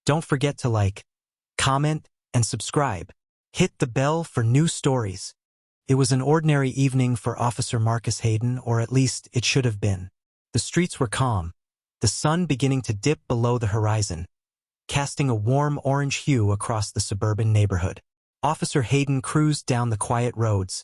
Don't forget to like, comment, and subscribe. Hit the bell for new stories. It was an ordinary evening for Officer Marcus Hayden, or at least it should have been. The streets were calm, the sun beginning to dip below the horizon, casting a warm orange hue across the suburban neighborhood. Officer Hayden cruised down the quiet roads,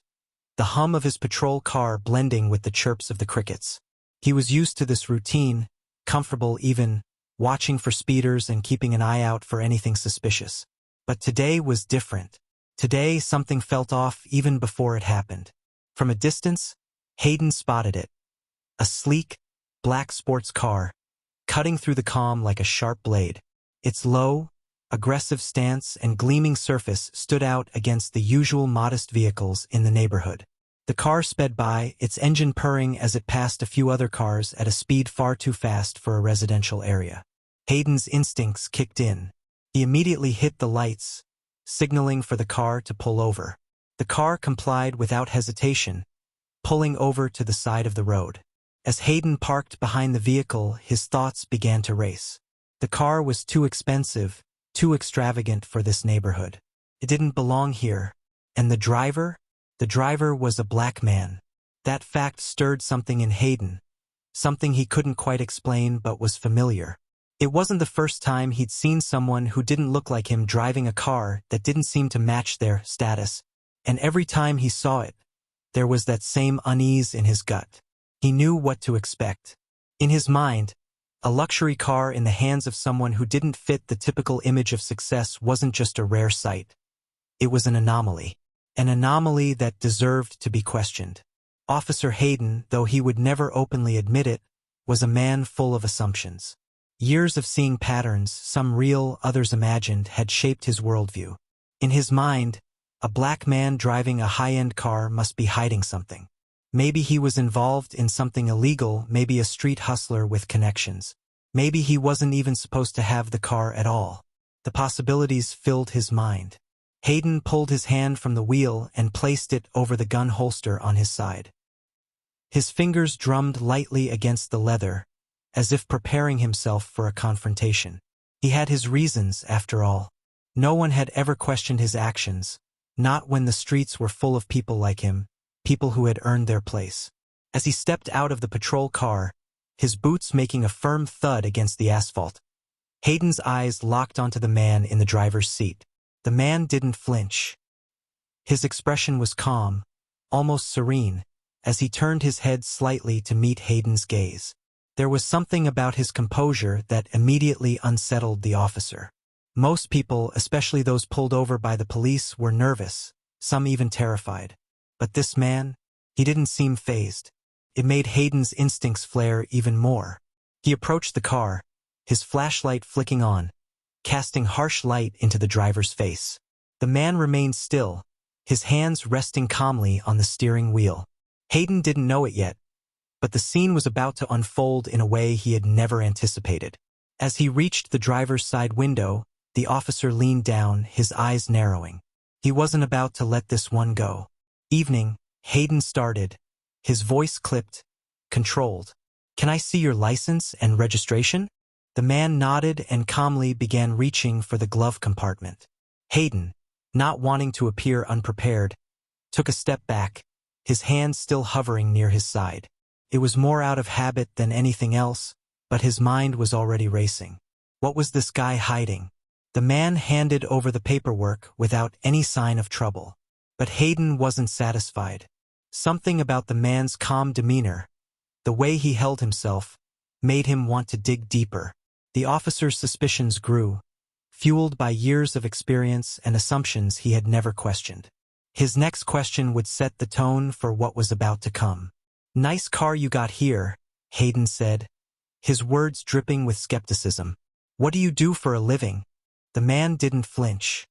the hum of his patrol car blending with the chirps of the crickets. He was used to this routine, comfortable even, watching for speeders and keeping an eye out for anything suspicious. But today was different. Today something felt off even before it happened. From a distance, Hayden spotted it. A sleek, black sports car, cutting through the calm like a sharp blade. Its low, aggressive stance and gleaming surface stood out against the usual modest vehicles in the neighborhood. The car sped by, its engine purring as it passed a few other cars at a speed far too fast for a residential area. Hayden's instincts kicked in. He immediately hit the lights, signaling for the car to pull over. The car complied without hesitation, pulling over to the side of the road. As Hayden parked behind the vehicle, his thoughts began to race. The car was too expensive, too extravagant for this neighborhood. It didn't belong here. And the driver? The driver was a black man. That fact stirred something in Hayden, something he couldn't quite explain but was familiar. It wasn't the first time he'd seen someone who didn't look like him driving a car that didn't seem to match their status, and every time he saw it, there was that same unease in his gut. He knew what to expect. In his mind, a luxury car in the hands of someone who didn't fit the typical image of success wasn't just a rare sight. It was an anomaly that deserved to be questioned. Officer Hayden, though he would never openly admit it, was a man full of assumptions. Years of seeing patterns, some real, others imagined, had shaped his worldview. In his mind, a black man driving a high-end car must be hiding something. Maybe he was involved in something illegal, maybe a street hustler with connections. Maybe he wasn't even supposed to have the car at all. The possibilities filled his mind. Hayden pulled his hand from the wheel and placed it over the gun holster on his side. His fingers drummed lightly against the leather, as if preparing himself for a confrontation. He had his reasons, after all. No one had ever questioned his actions, not when the streets were full of people like him, people who had earned their place. As he stepped out of the patrol car, his boots making a firm thud against the asphalt, Hayden's eyes locked onto the man in the driver's seat. The man didn't flinch. His expression was calm, almost serene, as he turned his head slightly to meet Hayden's gaze. There was something about his composure that immediately unsettled the officer. Most people, especially those pulled over by the police, were nervous, some even terrified. But this man, he didn't seem fazed. It made Hayden's instincts flare even more. He approached the car, his flashlight flicking on, casting harsh light into the driver's face. The man remained still, his hands resting calmly on the steering wheel. Hayden didn't know it yet, but the scene was about to unfold in a way he had never anticipated. As he reached the driver's side window, the officer leaned down, his eyes narrowing. He wasn't about to let this one go. Evening, Hayden started, his voice clipped, controlled. "Can I see your license and registration?" The man nodded and calmly began reaching for the glove compartment. Hayden, not wanting to appear unprepared, took a step back, his hand still hovering near his side. It was more out of habit than anything else, but his mind was already racing. What was this guy hiding? The man handed over the paperwork without any sign of trouble. But Hayden wasn't satisfied. Something about the man's calm demeanor, the way he held himself, made him want to dig deeper. The officer's suspicions grew, fueled by years of experience and assumptions he had never questioned. His next question would set the tone for what was about to come. "Nice car you got here," Hayden said, his words dripping with skepticism. "What do you do for a living?" The man didn't flinch.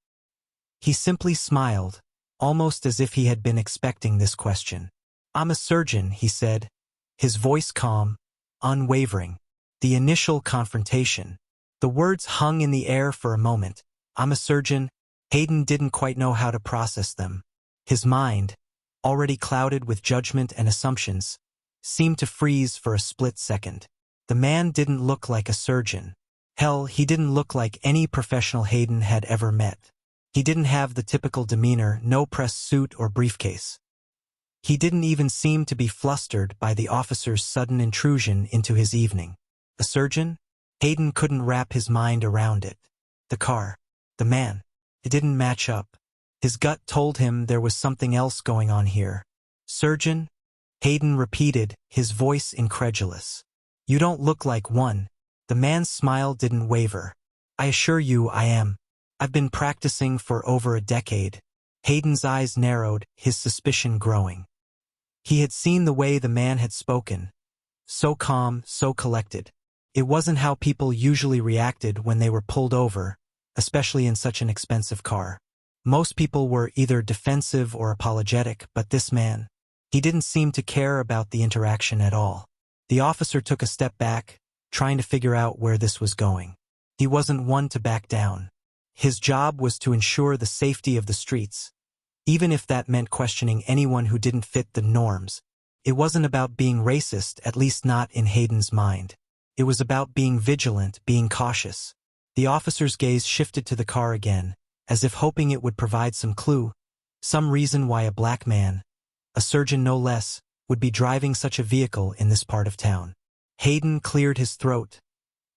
He simply smiled, almost as if he had been expecting this question. "I'm a surgeon," he said, his voice calm, unwavering. The initial confrontation. The words hung in the air for a moment. "I'm a surgeon." Hayden didn't quite know how to process them. His mind, already clouded with judgment and assumptions, seemed to freeze for a split second. The man didn't look like a surgeon. Hell, he didn't look like any professional Hayden had ever met. He didn't have the typical demeanor, no press suit or briefcase. He didn't even seem to be flustered by the officer's sudden intrusion into his evening. A surgeon? Hayden couldn't wrap his mind around it. The car. The man. It didn't match up. His gut told him there was something else going on here. Surgeon? Hayden repeated, his voice incredulous. You don't look like one. The man's smile didn't waver. I assure you I am. I've been practicing for over a decade. Hayden's eyes narrowed, his suspicion growing. He had seen the way the man had spoken. So calm, so collected. It wasn't how people usually reacted when they were pulled over, especially in such an expensive car. Most people were either defensive or apologetic, but this man, he didn't seem to care about the interaction at all. The officer took a step back, trying to figure out where this was going. He wasn't one to back down. His job was to ensure the safety of the streets, even if that meant questioning anyone who didn't fit the norms. It wasn't about being racist, at least not in Hayden's mind. It was about being vigilant, being cautious. The officer's gaze shifted to the car again, as if hoping it would provide some clue, some reason why a black man, a surgeon no less, would be driving such a vehicle in this part of town. Hayden cleared his throat,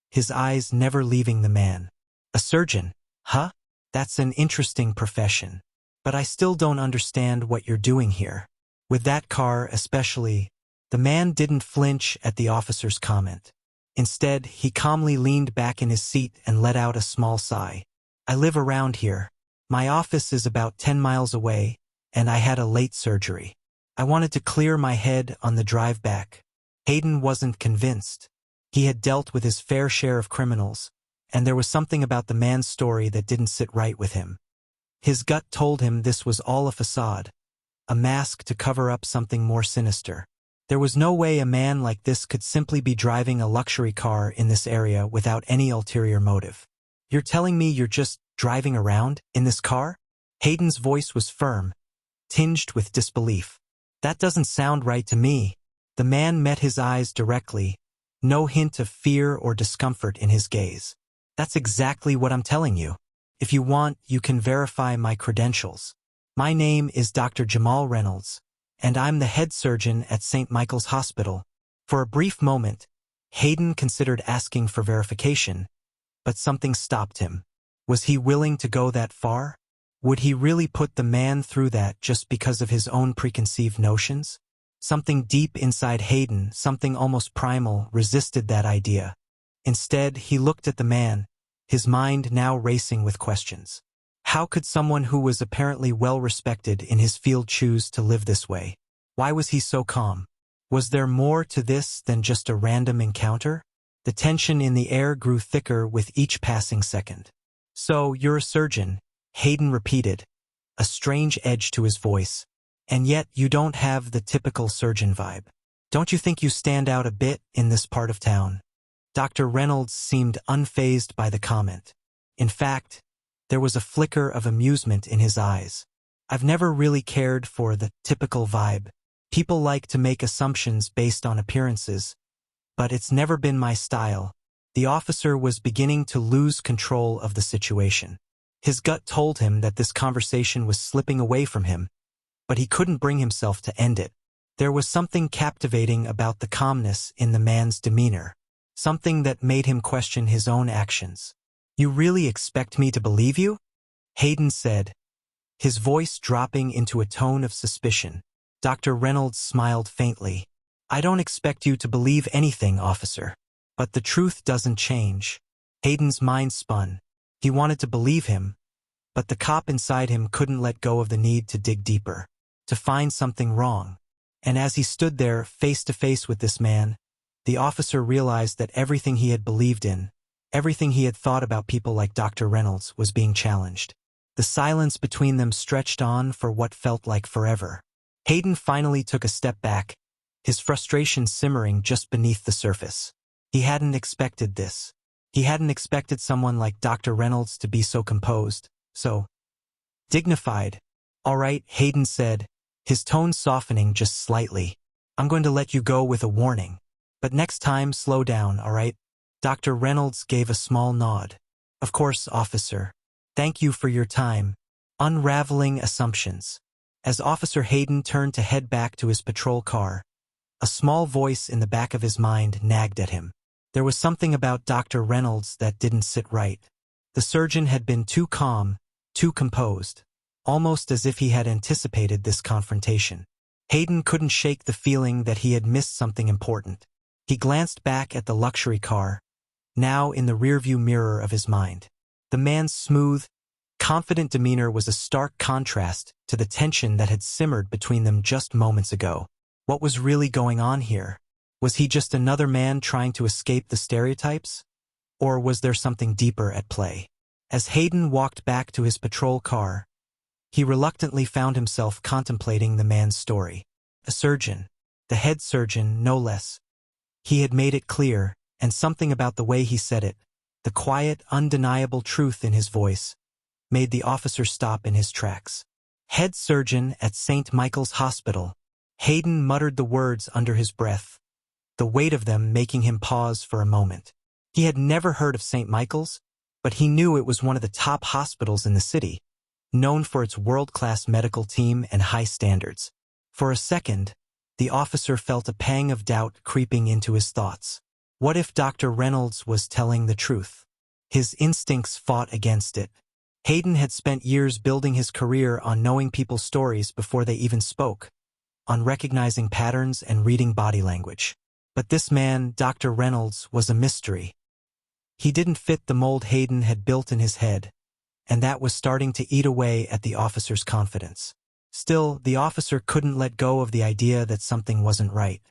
his eyes never leaving the man. A surgeon? Huh? That's an interesting profession. But I still don't understand what you're doing here. With that car especially. The man didn't flinch at the officer's comment. Instead, he calmly leaned back in his seat and let out a small sigh. I live around here. My office is about 10 miles away, and I had a late surgery. I wanted to clear my head on the drive back. Hayden wasn't convinced. He had dealt with his fair share of criminals, and there was something about the man's story that didn't sit right with him. His gut told him this was all a facade, a mask to cover up something more sinister. There was no way a man like this could simply be driving a luxury car in this area without any ulterior motive. You're telling me you're just driving around in this car? Hayden's voice was firm, tinged with disbelief. That doesn't sound right to me. The man met his eyes directly, no hint of fear or discomfort in his gaze. That's exactly what I'm telling you. If you want, you can verify my credentials. My name is Dr. Jamal Reynolds, and I'm the head surgeon at St. Michael's Hospital. For a brief moment, Hayden considered asking for verification, but something stopped him. Was he willing to go that far? Would he really put the man through that just because of his own preconceived notions? Something deep inside Hayden, something almost primal, resisted that idea. Instead, he looked at the man, his mind now racing with questions. How could someone who was apparently well-respected in his field choose to live this way? Why was he so calm? Was there more to this than just a random encounter? The tension in the air grew thicker with each passing second. So, you're a surgeon, Hayden repeated, a strange edge to his voice. And yet you don't have the typical surgeon vibe. Don't you think you stand out a bit in this part of town? Dr. Reynolds seemed unfazed by the comment. In fact, there was a flicker of amusement in his eyes. I've never really cared for the typical vibe. People like to make assumptions based on appearances, but it's never been my style. The officer was beginning to lose control of the situation. His gut told him that this conversation was slipping away from him, but he couldn't bring himself to end it. There was something captivating about the calmness in the man's demeanor, something that made him question his own actions. You really expect me to believe you? Hayden said, his voice dropping into a tone of suspicion. Dr. Reynolds smiled faintly. I don't expect you to believe anything, officer. But the truth doesn't change. Hayden's mind spun. He wanted to believe him, but the cop inside him couldn't let go of the need to dig deeper, to find something wrong. And as he stood there, face to face with this man, the officer realized that everything he had believed in, everything he had thought about people like Dr. Reynolds, was being challenged. The silence between them stretched on for what felt like forever. Hayden finally took a step back, his frustration simmering just beneath the surface. He hadn't expected this. He hadn't expected someone like Dr. Reynolds to be so composed, so dignified. All right, Hayden said, his tone softening just slightly. I'm going to let you go with a warning. But next time, slow down, all right? Dr. Reynolds gave a small nod. Of course, officer. Thank you for your time. Unraveling assumptions. As Officer Hayden turned to head back to his patrol car, a small voice in the back of his mind nagged at him. There was something about Dr. Reynolds that didn't sit right. The surgeon had been too calm, too composed, almost as if he had anticipated this confrontation. Hayden couldn't shake the feeling that he had missed something important. He glanced back at the luxury car, now in the rearview mirror of his mind. The man's smooth, confident demeanor was a stark contrast to the tension that had simmered between them just moments ago. What was really going on here? Was he just another man trying to escape the stereotypes? Or was there something deeper at play? As Hayden walked back to his patrol car, he reluctantly found himself contemplating the man's story. A surgeon, the head surgeon, no less. He had made it clear, and something about the way he said it, the quiet, undeniable truth in his voice, made the officer stop in his tracks. Head surgeon at St. Michael's Hospital. Hayden muttered the words under his breath, the weight of them making him pause for a moment. He had never heard of St. Michael's, but he knew it was one of the top hospitals in the city, known for its world-class medical team and high standards. For a second, the officer felt a pang of doubt creeping into his thoughts. What if Dr. Reynolds was telling the truth? His instincts fought against it. Hayden had spent years building his career on knowing people's stories before they even spoke, on recognizing patterns and reading body language. But this man, Dr. Reynolds, was a mystery. He didn't fit the mold Hayden had built in his head, and that was starting to eat away at the officer's confidence. Still, the officer couldn't let go of the idea that something wasn't right.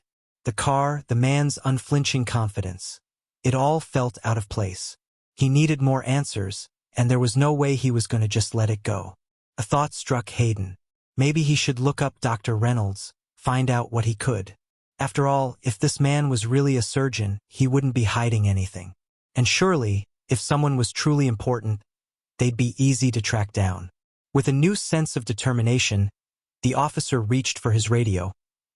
The car, the man's unflinching confidence. It all felt out of place. He needed more answers, and there was no way he was going to just let it go. A thought struck Hayden. Maybe he should look up Dr. Reynolds, find out what he could. After all, if this man was really a surgeon, he wouldn't be hiding anything. And surely, if someone was truly important, they'd be easy to track down. With a new sense of determination, the officer reached for his radio,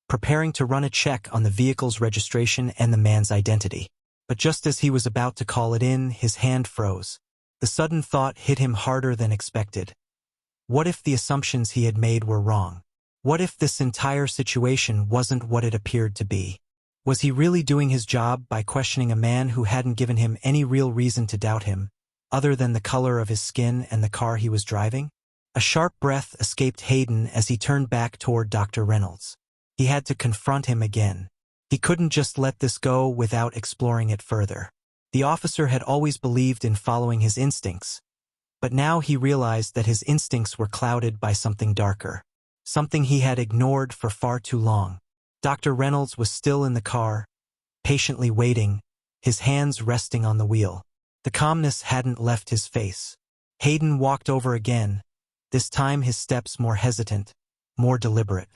preparing to run a check on the vehicle's registration and the man's identity. But just as he was about to call it in, his hand froze. The sudden thought hit him harder than expected. What if the assumptions he had made were wrong? What if this entire situation wasn't what it appeared to be? Was he really doing his job by questioning a man who hadn't given him any real reason to doubt him, other than the color of his skin and the car he was driving? A sharp breath escaped Hayden as he turned back toward Dr. Reynolds. He had to confront him again. He couldn't just let this go without exploring it further. The officer had always believed in following his instincts, but now he realized that his instincts were clouded by something darker, something he had ignored for far too long. Dr. Reynolds was still in the car, patiently waiting, his hands resting on the wheel. The calmness hadn't left his face. Hayden walked over again, this time his steps more hesitant, more deliberate.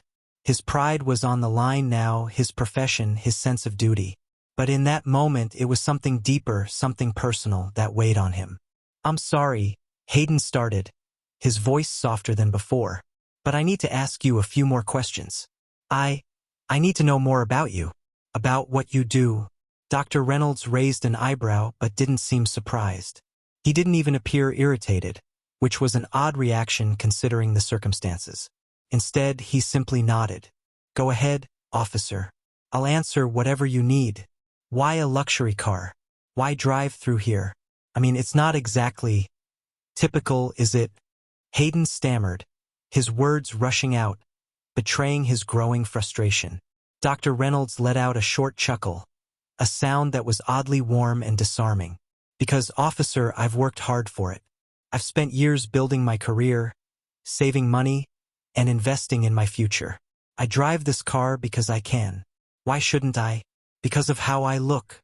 His pride was on the line now, his profession, his sense of duty. But in that moment it was something deeper, something personal that weighed on him. "I'm sorry," Hayden started, his voice softer than before, "but I need to ask you a few more questions. I need to know more about you, about what you do." Dr. Reynolds raised an eyebrow but didn't seem surprised. He didn't even appear irritated, which was an odd reaction considering the circumstances. Instead, he simply nodded. "Go ahead, officer. I'll answer whatever you need. Why a luxury car? Why drive through here? I mean, it's not exactly typical, is it?" Hayden stammered, his words rushing out, betraying his growing frustration. Dr. Reynolds let out a short chuckle, a sound that was oddly warm and disarming. "Because, officer, I've worked hard for it. I've spent years building my career, saving money, and investing in my future. I drive this car because I can. Why shouldn't I? Because of how I look."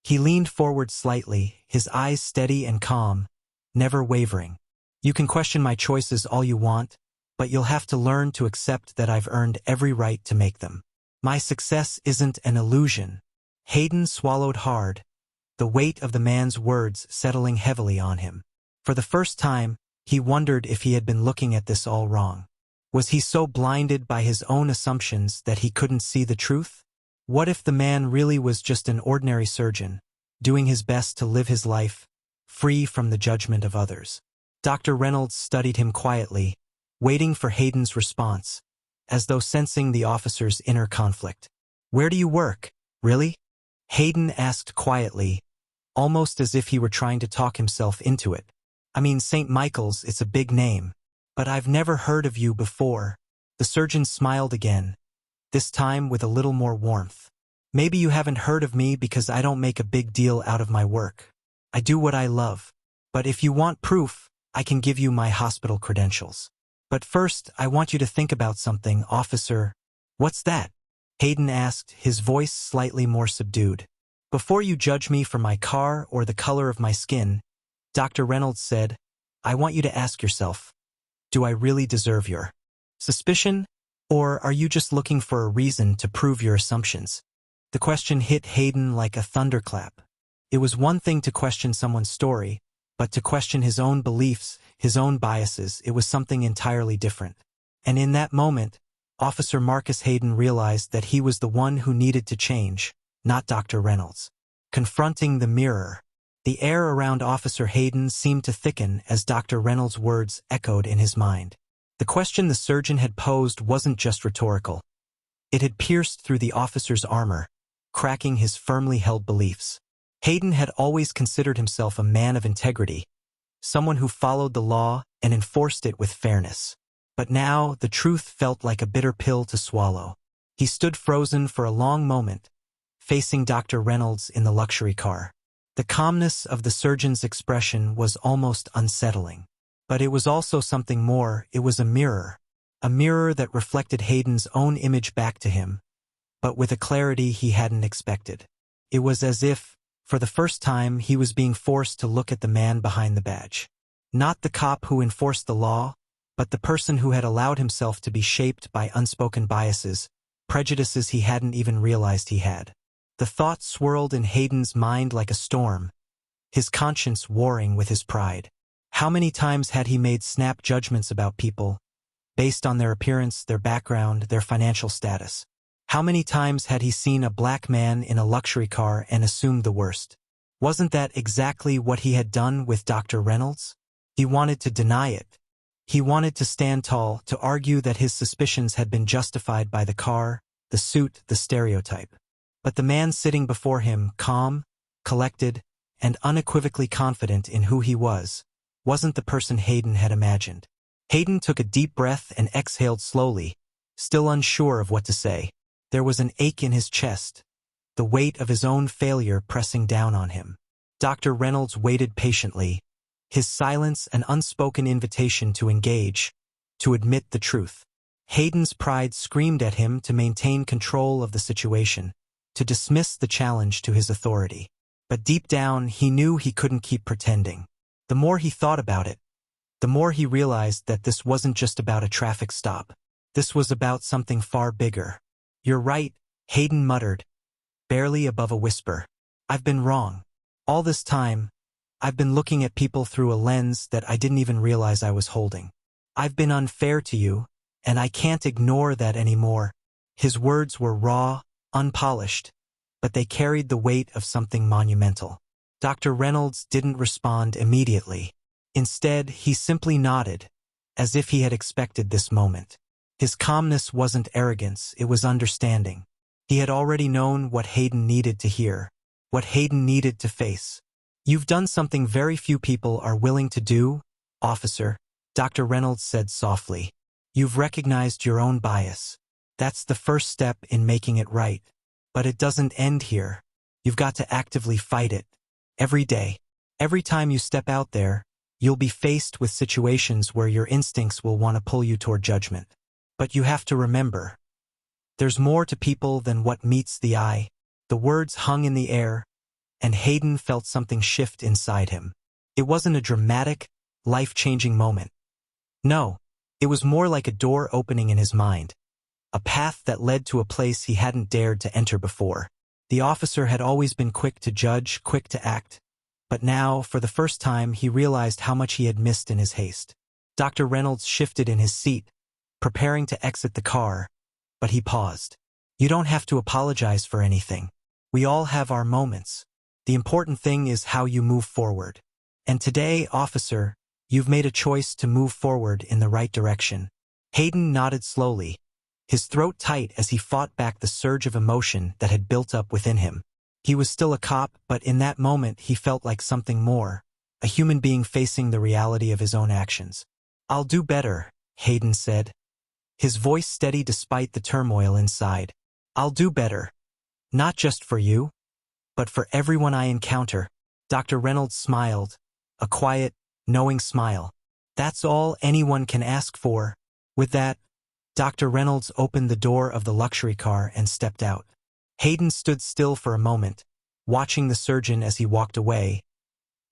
He leaned forward slightly, his eyes steady and calm, never wavering. "You can question my choices all you want, but you'll have to learn to accept that I've earned every right to make them. My success isn't an illusion." Hayden swallowed hard, the weight of the man's words settling heavily on him. For the first time, he wondered if he had been looking at this all wrong. Was he so blinded by his own assumptions that he couldn't see the truth? What if the man really was just an ordinary surgeon, doing his best to live his life, free from the judgment of others. Dr. Reynolds studied him quietly, waiting for Hayden's response, as though sensing the officer's inner conflict. "Where do you work, really?" Hayden asked quietly, almost as if he were trying to talk himself into it. "I mean, St. Michael's, it's a big name. But I've never heard of you before." The surgeon smiled again, this time with a little more warmth. "Maybe you haven't heard of me because I don't make a big deal out of my work. I do what I love. But if you want proof, I can give you my hospital credentials. But first, I want you to think about something, officer." "What's that?" Hayden asked, his voice slightly more subdued. "Before you judge me for my car or the color of my skin," Dr. Reynolds said, "I want you to ask yourself, do I really deserve your suspicion? Or are you just looking for a reason to prove your assumptions?" The question hit Hayden like a thunderclap. It was one thing to question someone's story, but to question his own beliefs, his own biases, it was something entirely different. And in that moment, Officer Marcus Hayden realized that he was the one who needed to change, not Dr. Reynolds. Confronting the mirror. The air around Officer Hayden seemed to thicken as Dr. Reynolds' words echoed in his mind. The question the surgeon had posed wasn't just rhetorical. It had pierced through the officer's armor, cracking his firmly held beliefs. Hayden had always considered himself a man of integrity, someone who followed the law and enforced it with fairness. But now, the truth felt like a bitter pill to swallow. He stood frozen for a long moment, facing Dr. Reynolds in the luxury car. The calmness of the surgeon's expression was almost unsettling. But it was also something more. It was a mirror that reflected Hayden's own image back to him, but with a clarity he hadn't expected. It was as if, for the first time, he was being forced to look at the man behind the badge. Not the cop who enforced the law, but the person who had allowed himself to be shaped by unspoken biases, prejudices he hadn't even realized he had. The thought swirled in Hayden's mind like a storm, his conscience warring with his pride. How many times had he made snap judgments about people, based on their appearance, their background, their financial status? How many times had he seen a black man in a luxury car and assumed the worst? Wasn't that exactly what he had done with Dr. Reynolds? He wanted to deny it. He wanted to stand tall, to argue that his suspicions had been justified by the car, the suit, the stereotype. But the man sitting before him, calm, collected, and unequivocally confident in who he was, wasn't the person Hayden had imagined. Hayden took a deep breath and exhaled slowly, still unsure of what to say. There was an ache in his chest, the weight of his own failure pressing down on him. Dr. Reynolds waited patiently, his silence an unspoken invitation to engage, to admit the truth. Hayden's pride screamed at him to maintain control of the situation, to dismiss the challenge to his authority. But deep down, he knew he couldn't keep pretending. The more he thought about it, the more he realized that this wasn't just about a traffic stop. This was about something far bigger. "You're right," Hayden muttered, barely above a whisper. "I've been wrong. All this time, I've been looking at people through a lens that I didn't even realize I was holding. I've been unfair to you, and I can't ignore that anymore." His words were raw, unpolished, but they carried the weight of something monumental. Dr. Reynolds didn't respond immediately. Instead, he simply nodded, as if he had expected this moment. His calmness wasn't arrogance, it was understanding. He had already known what Hayden needed to hear, what Hayden needed to face. "You've done something very few people are willing to do, officer," Dr. Reynolds said softly. "You've recognized your own bias. That's the first step in making it right. But it doesn't end here. You've got to actively fight it. Every day. Every time you step out there, you'll be faced with situations where your instincts will want to pull you toward judgment. But you have to remember, there's more to people than what meets the eye." The words hung in the air, and Hayden felt something shift inside him. It wasn't a dramatic, life-changing moment. No, it was more like a door opening in his mind, a path that led to a place he hadn't dared to enter before. The officer had always been quick to judge, quick to act, but now, for the first time, he realized how much he had missed in his haste. Dr. Reynolds shifted in his seat, preparing to exit the car, but he paused. "You don't have to apologize for anything. We all have our moments. The important thing is how you move forward. And today, officer, you've made a choice to move forward in the right direction. Hayden nodded slowly, his throat tight as he fought back the surge of emotion that had built up within him. He was still a cop, but in that moment he felt like something more, a human being facing the reality of his own actions. "I'll do better," Hayden said, his voice steady despite the turmoil inside. "I'll do better. Not just for you, but for everyone I encounter." Dr. Reynolds smiled, a quiet, knowing smile. "That's all anyone can ask for." With that, Dr. Reynolds opened the door of the luxury car and stepped out. Hayden stood still for a moment, watching the surgeon as he walked away,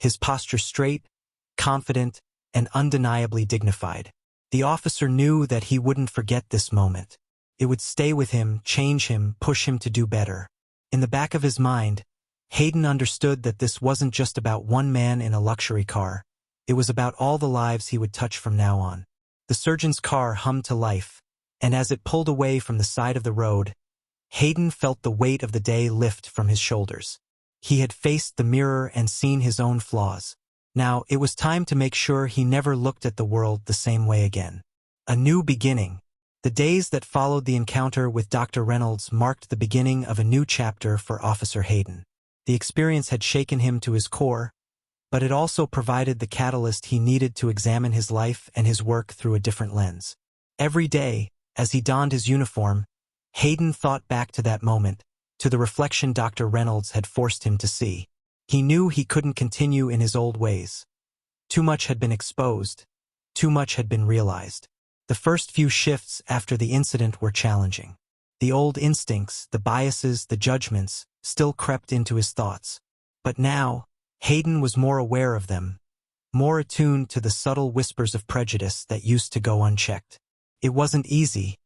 his posture straight, confident, and undeniably dignified. The officer knew that he wouldn't forget this moment. It would stay with him, change him, push him to do better. In the back of his mind, Hayden understood that this wasn't just about one man in a luxury car. It was about all the lives he would touch from now on. The surgeon's car hummed to life, and as it pulled away from the side of the road, Hayden felt the weight of the day lift from his shoulders. He had faced the mirror and seen his own flaws. Now, it was time to make sure he never looked at the world the same way again. A new beginning. The days that followed the encounter with Dr. Reynolds marked the beginning of a new chapter for Officer Hayden. The experience had shaken him to his core, but it also provided the catalyst he needed to examine his life and his work through a different lens. Every day, as he donned his uniform, Hayden thought back to that moment, to the reflection Dr. Reynolds had forced him to see. He knew he couldn't continue in his old ways. Too much had been exposed. Too much had been realized. The first few shifts after the incident were challenging. The old instincts, the biases, the judgments, still crept into his thoughts. But now, Hayden was more aware of them, more attuned to the subtle whispers of prejudice that used to go unchecked. It wasn't easy,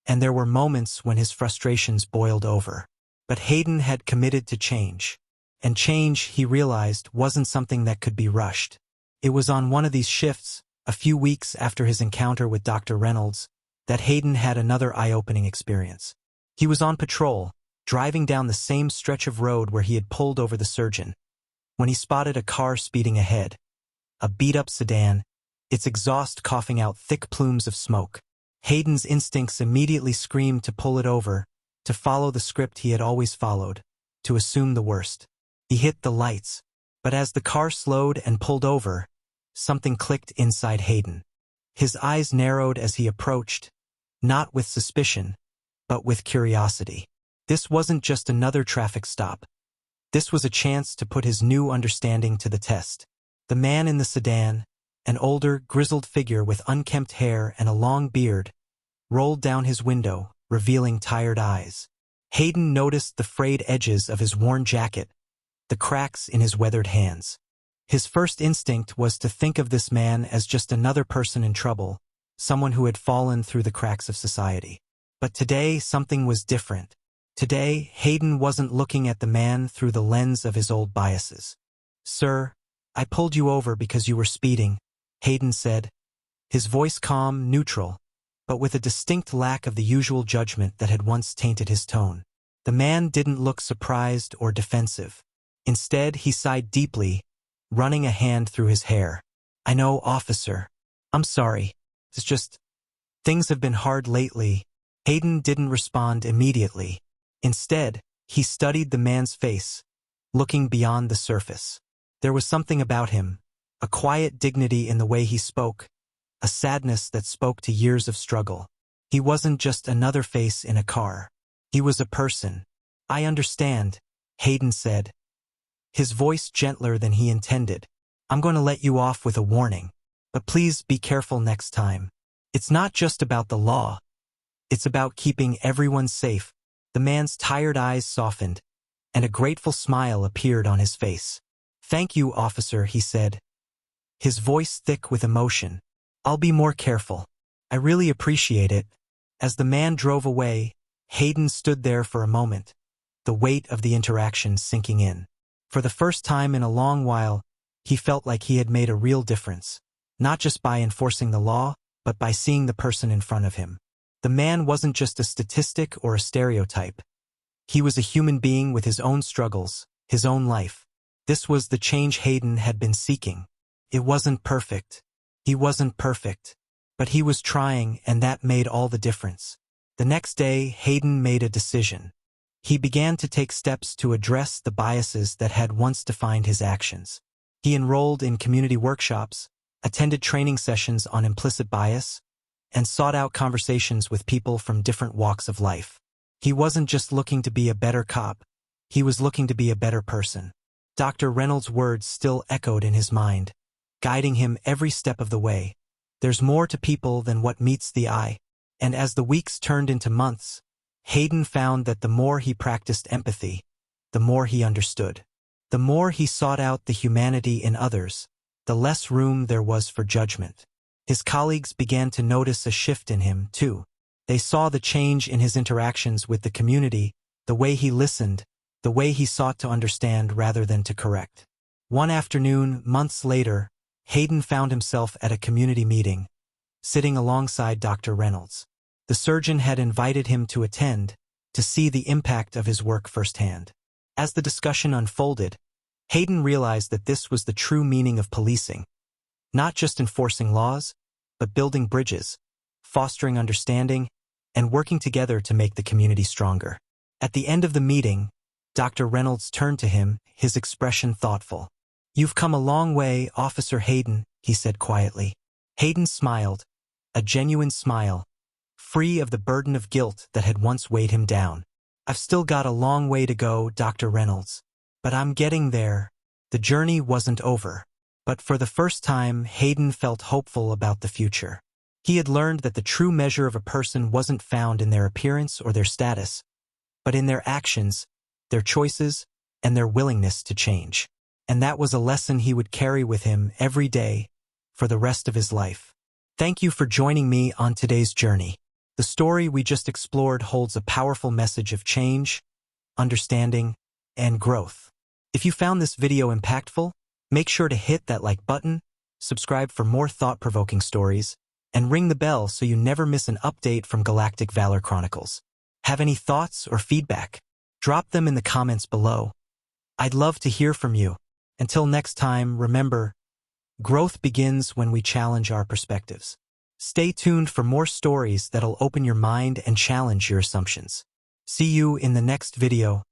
and there were moments when his frustrations boiled over. But Hayden had committed to change. And change, he realized, wasn't something that could be rushed. It was on one of these shifts, a few weeks after his encounter with Dr. Reynolds, that Hayden had another eye-opening experience. He was on patrol, driving down the same stretch of road where he had pulled over the surgeon, when he spotted a car speeding ahead, a beat-up sedan, its exhaust coughing out thick plumes of smoke. Hayden's instincts immediately screamed to pull it over, to follow the script he had always followed, to assume the worst. He hit the lights, but as the car slowed and pulled over, something clicked inside Hayden. His eyes narrowed as he approached, not with suspicion, but with curiosity. This wasn't just another traffic stop. This was a chance to put his new understanding to the test. The man in the sedan, an older, grizzled figure with unkempt hair and a long beard, rolled down his window, revealing tired eyes. Hayden noticed the frayed edges of his worn jacket, the cracks in his weathered hands. His first instinct was to think of this man as just another person in trouble, someone who had fallen through the cracks of society. But today, something was different. Today, Hayden wasn't looking at the man through the lens of his old biases. "Sir, I pulled you over because you were speeding," Hayden said, his voice calm, neutral, but with a distinct lack of the usual judgment that had once tainted his tone. The man didn't look surprised or defensive. Instead, he sighed deeply, running a hand through his hair. "I know, officer. I'm sorry. It's just, things have been hard lately." Hayden didn't respond immediately. Instead, he studied the man's face, looking beyond the surface. There was something about him, a quiet dignity in the way he spoke, a sadness that spoke to years of struggle. He wasn't just another face in a car. He was a person. "I understand," Hayden said, his voice gentler than he intended. "I'm going to let you off with a warning, but please be careful next time. It's not just about the law. It's about keeping everyone safe." The man's tired eyes softened, and a grateful smile appeared on his face. "Thank you, officer," he said, his voice thick with emotion. "I'll be more careful. I really appreciate it." As the man drove away, Hayden stood there for a moment, the weight of the interaction sinking in. For the first time in a long while, he felt like he had made a real difference, not just by enforcing the law, but by seeing the person in front of him. The man wasn't just a statistic or a stereotype. He was a human being with his own struggles, his own life. This was the change Hayden had been seeking. It wasn't perfect. He wasn't perfect. But he was trying, and that made all the difference. The next day, Hayden made a decision. He began to take steps to address the biases that had once defined his actions. He enrolled in community workshops, attended training sessions on implicit bias, and sought out conversations with people from different walks of life. He wasn't just looking to be a better cop, he was looking to be a better person. Dr. Reynolds' words still echoed in his mind, guiding him every step of the way. There's more to people than what meets the eye. And as the weeks turned into months, Hayden found that the more he practiced empathy, the more he understood. The more he sought out the humanity in others, the less room there was for judgment. His colleagues began to notice a shift in him, too. They saw the change in his interactions with the community, the way he listened, the way he sought to understand rather than to correct. One afternoon, months later, Hayden found himself at a community meeting, sitting alongside Dr. Reynolds. The surgeon had invited him to attend, to see the impact of his work firsthand. As the discussion unfolded, Hayden realized that this was the true meaning of policing. Not just enforcing laws, but building bridges, fostering understanding, and working together to make the community stronger. At the end of the meeting, Dr. Reynolds turned to him, his expression thoughtful. "You've come a long way, Officer Hayden," he said quietly. Hayden smiled, a genuine smile, free of the burden of guilt that had once weighed him down. "I've still got a long way to go, Dr. Reynolds. But I'm getting there." The journey wasn't over. But for the first time, Hayden felt hopeful about the future. He had learned that the true measure of a person wasn't found in their appearance or their status, but in their actions, their choices, and their willingness to change. And that was a lesson he would carry with him every day for the rest of his life. Thank you for joining me on today's journey. The story we just explored holds a powerful message of change, understanding, and growth. If you found this video impactful, make sure to hit that like button, subscribe for more thought-provoking stories, and ring the bell so you never miss an update from Galactic Valor Chronicles. Have any thoughts or feedback? Drop them in the comments below. I'd love to hear from you. Until next time, remember, growth begins when we challenge our perspectives. Stay tuned for more stories that'll open your mind and challenge your assumptions. See you in the next video.